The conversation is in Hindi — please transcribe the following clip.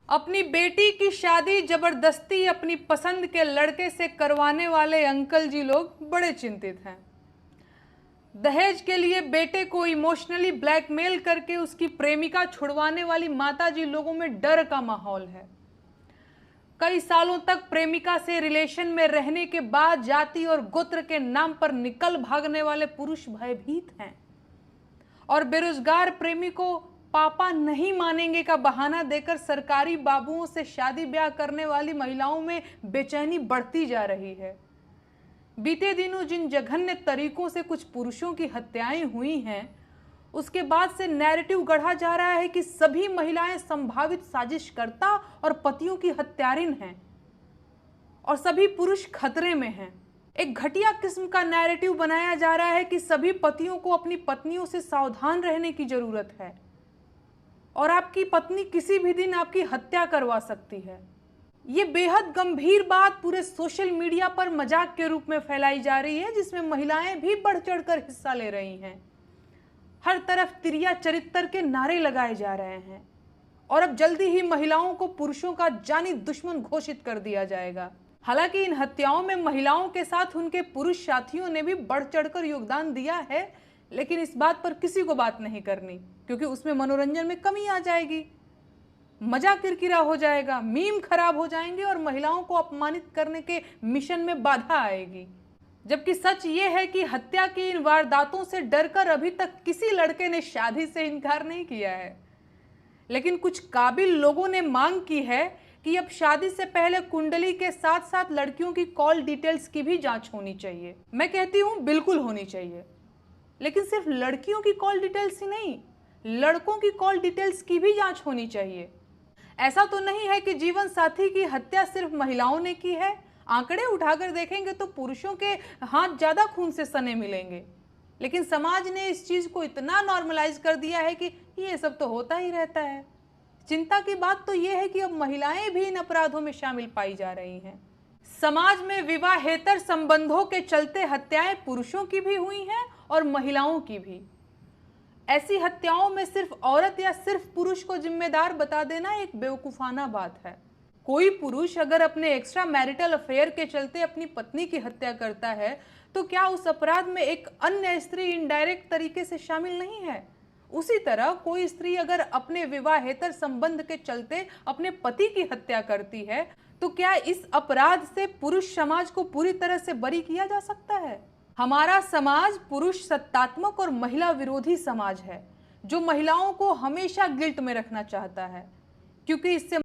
अपनी बेटी की शादी जबरदस्ती अपनी पसंद के लड़के से करवाने वाले अंकल जी लोग बड़े चिंतित हैं। दहेज के लिए बेटे को इमोशनली ब्लैकमेल करके उसकी प्रेमिका छुड़वाने वाली माताजी लोगों में डर का माहौल है। कई सालों तक प्रेमिका से रिलेशन में रहने के बाद जाति और गोत्र के नाम पर निकल भागने वाले पुरुष भयभीत हैं और बेरोजगार प्रेमी को पापा नहीं मानेंगे का बहाना देकर सरकारी बाबुओं से शादी ब्याह करने वाली महिलाओं में बेचैनी बढ़ती जा रही है। बीते दिनों जिन जघन्य तरीकों से कुछ पुरुषों की हत्याएं हुई हैं, उसके बाद से नैरेटिव गढ़ा जा रहा है कि सभी महिलाएं संभावित साजिशकर्ता और पतियों की हत्यारिन हैं और सभी पुरुष खतरे में हैं। एक घटिया किस्म का नैरेटिव बनाया जा रहा है कि सभी पतियों को अपनी पत्नियों से सावधान रहने की जरूरत है और आपकी पत्नी किसी भी दिन आपकी हत्या करवा सकती है। ये बेहद गंभीर बात पूरे सोशल मीडिया पर मजाक के रूप में फैलाई जा रही है, जिसमें महिलाएं भी बढ़ चढ़कर हिस्सा ले रही हैं। हर तरफ तिरिया चरित्र के नारे लगाए जा रहे हैं और अब जल्दी ही महिलाओं को पुरुषों का जानी दुश्मन घोषित कर दिया जाएगा। हालांकि इन हत्याओं में महिलाओं के साथ उनके पुरुष साथियों ने भी बढ़ चढ़कर योगदान दिया है, लेकिन इस बात पर किसी को बात नहीं करनी, क्योंकि उसमें मनोरंजन में कमी आ जाएगी, मजा किरकिरा हो जाएगा, मीम खराब हो जाएंगे और महिलाओं को अपमानित करने के मिशन में बाधा आएगी। जबकि सच ये है कि हत्या की इन वारदातों से डरकर अभी तक किसी लड़के ने शादी से इनकार नहीं किया है, लेकिन कुछ काबिल लोगों ने मांग की है कि अब शादी से पहले कुंडली के साथ साथ लड़कियों की कॉल डिटेल्स की भी जांच होनी चाहिए। मैं कहती हूँ बिल्कुल होनी चाहिए, लेकिन सिर्फ लड़कियों की कॉल डिटेल्स ही नहीं, लड़कों की कॉल डिटेल्स की भी जांच होनी चाहिए। ऐसा तो नहीं है कि जीवन साथी की हत्या सिर्फ महिलाओं ने की है। आंकड़े उठाकर देखेंगे तो पुरुषों के हाथ ज्यादा खून से सने मिलेंगे, लेकिन समाज ने इस चीज को इतना नॉर्मलाइज कर दिया है कि ये सब तो होता ही रहता है। चिंता की बात तो ये है कि अब महिलाएं भी इन अपराधों में शामिल पाई जा रही हैं। समाज में विवाहेतर संबंधों के चलते हत्याएं पुरुषों की भी हुई हैं और महिलाओं की भी। ऐसी हत्याओं में सिर्फ औरत या सिर्फ पुरुष को जिम्मेदार बता देना एक बेवकूफाना बात है। कोई पुरुष अगर अपने एक्स्ट्रा मैरिटल अफेयर के चलते अपनी पत्नी की हत्या करता है, तो क्या उस अपराध में एक अन्य स्त्री इनडायरेक्ट तरीके से शामिल नहीं है? उसी तरह कोई स्त्री अगर अपने विवाहेतर संबंध के चलते अपने पति की हत्या करती है, तो क्या इस अपराध से पुरुष समाज को पूरी तरह से बरी किया जा सकता है? हमारा समाज पुरुष सत्तात्मक और महिला विरोधी समाज है, जो महिलाओं को हमेशा गिल्ट में रखना चाहता है, क्योंकि इससे